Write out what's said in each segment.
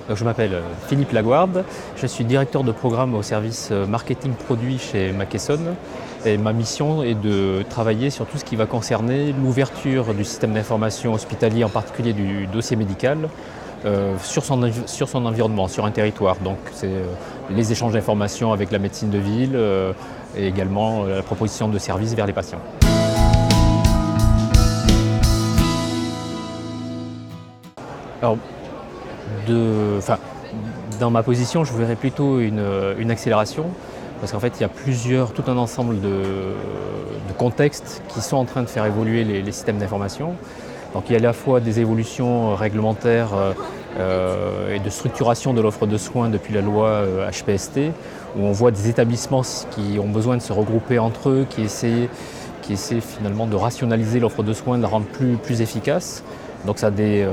Donc, je m'appelle Philippe Laguarde, je suis directeur de programme au service marketing produit chez McKesson et ma mission est de travailler sur tout ce qui va concerner l'ouverture du système d'information hospitalier, en particulier du dossier médical, sur son environnement, sur un territoire. Donc c'est les échanges d'informations avec la médecine de ville et également la proposition de services vers les patients. Alors, dans ma position, je verrais plutôt une accélération, parce qu'en fait, il y a tout un ensemble de contextes qui sont en train de faire évoluer les systèmes d'information. Donc il y a à la fois des évolutions réglementaires et de structuration de l'offre de soins depuis la loi HPST, où on voit des établissements qui ont besoin de se regrouper entre eux, qui essaient finalement de rationaliser l'offre de soins, de la rendre plus efficace. Donc ça a des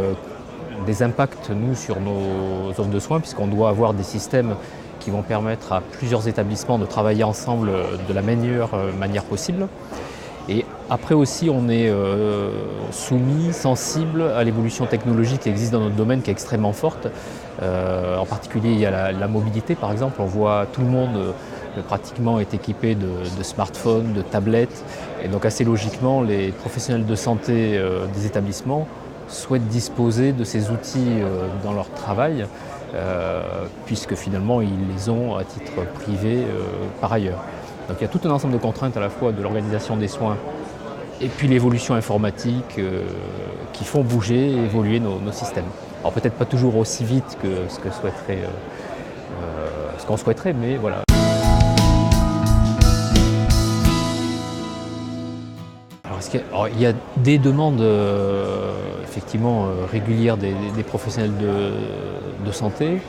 impacts, nous, sur nos offres de soins, puisqu'on doit avoir des systèmes qui vont permettre à plusieurs établissements de travailler ensemble de la meilleure manière possible. Et après aussi, on est sensible à l'évolution technologique qui existe dans notre domaine, qui est extrêmement forte. En particulier, il y a la mobilité, par exemple. On voit tout le monde pratiquement est équipé de smartphones, de tablettes. Et donc assez logiquement, les professionnels de santé des établissements souhaitent disposer de ces outils dans leur travail, puisque finalement ils les ont à titre privé par ailleurs. Donc il y a tout un ensemble de contraintes à la fois de l'organisation des soins et puis l'évolution informatique qui font bouger et évoluer nos systèmes. Alors peut-être pas toujours aussi vite que ce qu'on souhaiterait, mais voilà. Alors, il y a des demandes effectivement régulières des professionnels de santé.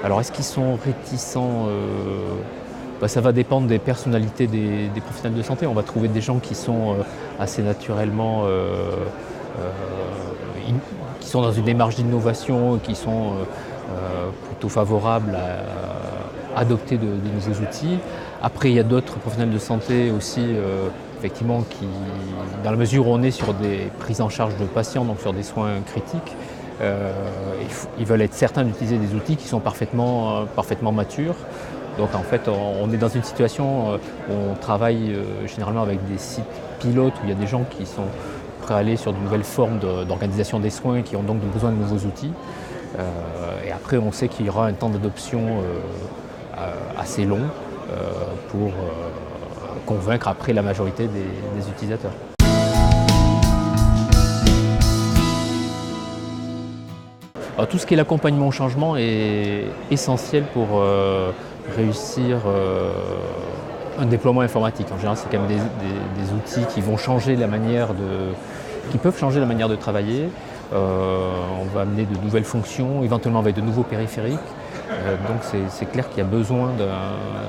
Alors est-ce qu'ils sont réticents? Ça va dépendre des personnalités des professionnels de santé. On va trouver des gens qui sont assez naturellement qui sont dans une démarche d'innovation, qui sont plutôt favorables à adopter de nouveaux outils. Après, il y a d'autres professionnels de santé aussi effectivement qui, dans la mesure où on est sur des prises en charge de patients, donc sur des soins critiques, ils veulent être certains d'utiliser des outils qui sont parfaitement matures. Donc en fait, on est dans une situation où on travaille généralement avec des sites pilotes, où il y a des gens qui sont prêts à aller sur de nouvelles formes d'organisation des soins et qui ont donc besoin de nouveaux outils. Et après, on sait qu'il y aura un temps d'adoption assez long pour convaincre après la majorité des utilisateurs. Alors, tout ce qui est l'accompagnement au changement est essentiel pour réussir un déploiement informatique. En général, c'est quand même des outils qui vont changer qui peuvent changer la manière de travailler. On va amener de nouvelles fonctions, éventuellement avec de nouveaux périphériques. Donc c'est clair qu'il y a besoin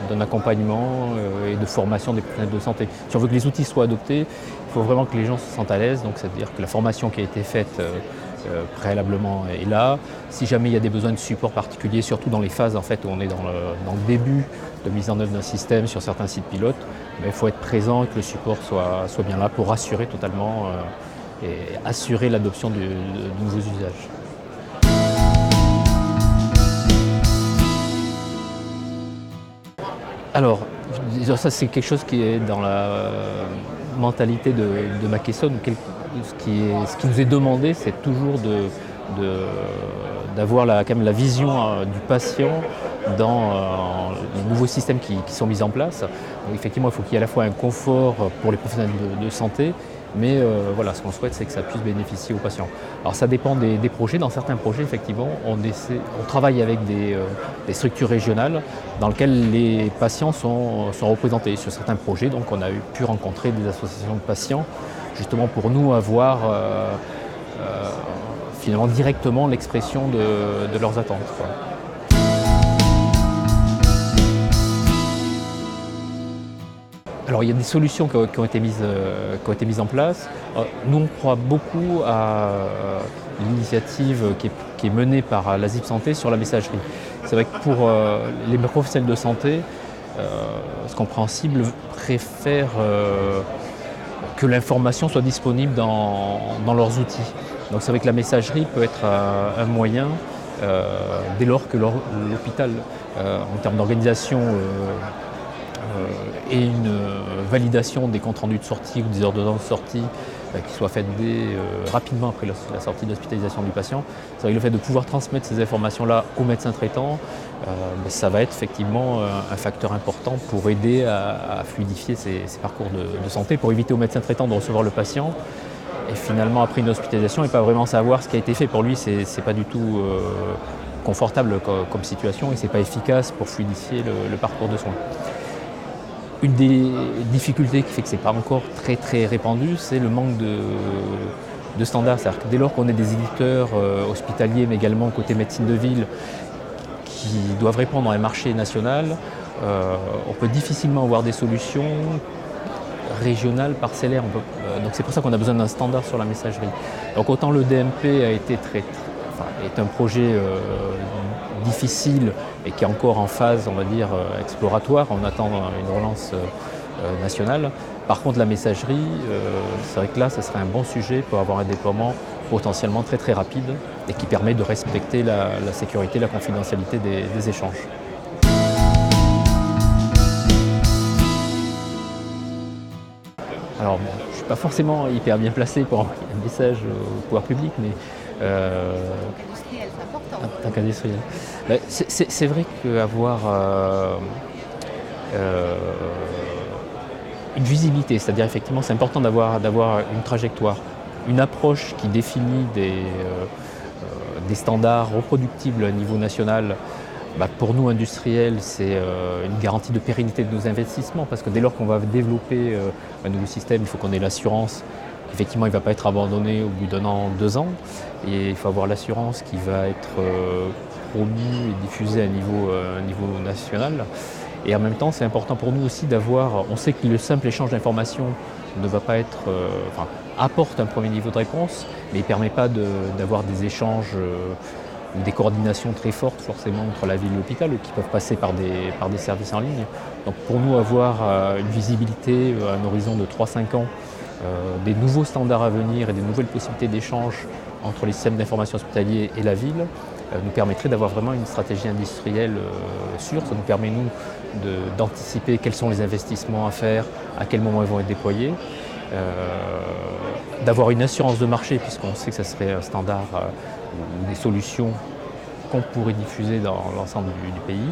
d'un accompagnement et de formation des professionnels de santé. Si on veut que les outils soient adoptés, il faut vraiment que les gens se sentent à l'aise. Donc c'est-à-dire que la formation qui a été faite préalablement est là. Si jamais il y a des besoins de support particuliers, surtout dans les phases en fait, où on est dans le début de mise en œuvre d'un système sur certains sites pilotes, il faut être présent et que le support soit bien là pour rassurer totalement et assurer l'adoption de nouveaux usages. Alors, ça c'est quelque chose qui est dans la mentalité de McKesson. Ce qui nous est demandé, c'est toujours d'avoir quand même la vision du patient dans les nouveaux systèmes qui sont mis en place. Donc, effectivement, il faut qu'il y ait à la fois un confort pour les professionnels de santé, mais ce qu'on souhaite, c'est que ça puisse bénéficier aux patients. Alors ça dépend des projets. Dans certains projets, effectivement, on travaille avec des structures régionales dans lesquelles les patients sont représentés. Sur certains projets, donc, on a pu rencontrer des associations de patients, justement pour nous avoir finalement directement l'expression de leurs attentes, quoi. Alors il y a des solutions qui ont été mises en place. Nous on croit beaucoup à l'initiative qui est menée par la ZIP Santé sur la messagerie. C'est vrai que pour les professionnels de santé, ce compréhensible préfère que l'information soit disponible dans leurs outils. Donc c'est vrai que la messagerie peut être un moyen dès lors que l'hôpital, en termes d'organisation, et une validation des comptes rendus de sortie ou des ordonnances de sortie qui soient faites rapidement après la sortie d'hospitalisation du patient. C'est vrai que le fait de pouvoir transmettre ces informations-là au médecin traitant, ça va être effectivement un facteur important pour aider à fluidifier ces parcours de santé, pour éviter au médecin traitant de recevoir le patient et finalement après une hospitalisation et pas vraiment savoir ce qui a été fait. Pour lui, c'est pas du tout confortable comme situation et c'est pas efficace pour fluidifier le parcours de soins. Une des difficultés qui fait que ce n'est pas encore très très répandu, c'est le manque de standards. C'est-à-dire que dès lors qu'on est des éditeurs hospitaliers, mais également côté médecine de ville, qui doivent répondre à un marché national, on peut difficilement avoir des solutions régionales, parcellaires. Donc c'est pour ça qu'on a besoin d'un standard sur la messagerie. Donc autant le DMP est un projet difficile et qui est encore en phase, on va dire, exploratoire. On attend une relance nationale. Par contre, la messagerie, c'est vrai que là, ce serait un bon sujet pour avoir un déploiement potentiellement très très rapide et qui permet de respecter la sécurité, la confidentialité des échanges. Alors, je ne suis pas forcément hyper bien placé pour envoyer un message au pouvoir public, mais en tant qu'industriel. C'est vrai qu'avoir une visibilité, c'est-à-dire effectivement c'est important d'avoir une trajectoire, une approche qui définit des standards reproductibles à niveau national. Pour nous industriels, c'est une garantie de pérennité de nos investissements parce que dès lors qu'on va développer un nouveau système, il faut qu'on ait l'assurance. Effectivement, il ne va pas être abandonné au bout d'un an, 2 ans. Et il faut avoir l'assurance qu'il va être promu et diffusé à niveau national. Et en même temps, c'est important pour nous aussi d'avoir... On sait que le simple échange d'informations ne va pas être... apporte un premier niveau de réponse, mais il ne permet pas d'avoir des échanges ou des coordinations très fortes forcément entre la ville et l'hôpital qui peuvent passer par des services en ligne. Donc pour nous, avoir une visibilité à un horizon de 3-5 ans, des nouveaux standards à venir et des nouvelles possibilités d'échange entre les systèmes d'information hospitaliers et la ville nous permettrait d'avoir vraiment une stratégie industrielle sûre. Ça nous permet, nous, d'anticiper quels sont les investissements à faire, à quel moment ils vont être déployés, d'avoir une assurance de marché puisqu'on sait que ça serait un standard ou des solutions qu'on pourrait diffuser dans l'ensemble du pays.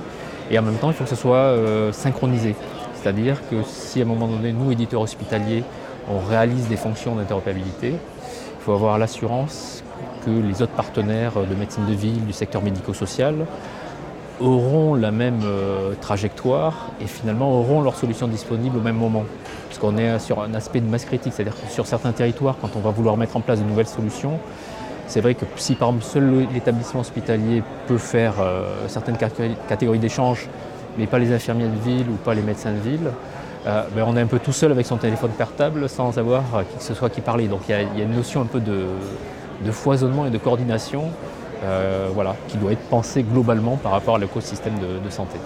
Et en même temps, il faut que ce soit synchronisé. C'est-à-dire que si à un moment donné, nous, éditeurs hospitaliers, on réalise des fonctions d'interopérabilité, il faut avoir l'assurance que les autres partenaires de médecine de ville, du secteur médico-social, auront la même trajectoire et finalement auront leurs solutions disponibles au même moment. Puisqu'on est sur un aspect de masse critique, c'est-à-dire que sur certains territoires, quand on va vouloir mettre en place de nouvelles solutions, c'est vrai que si par exemple seul l'établissement hospitalier peut faire certaines catégories d'échanges, mais pas les infirmiers de ville ou pas les médecins de ville, on est un peu tout seul avec son téléphone portable sans avoir qui que ce soit qui parler. Donc il y a une notion un peu de foisonnement et de coordination qui doit être pensée globalement par rapport à l'écosystème de santé.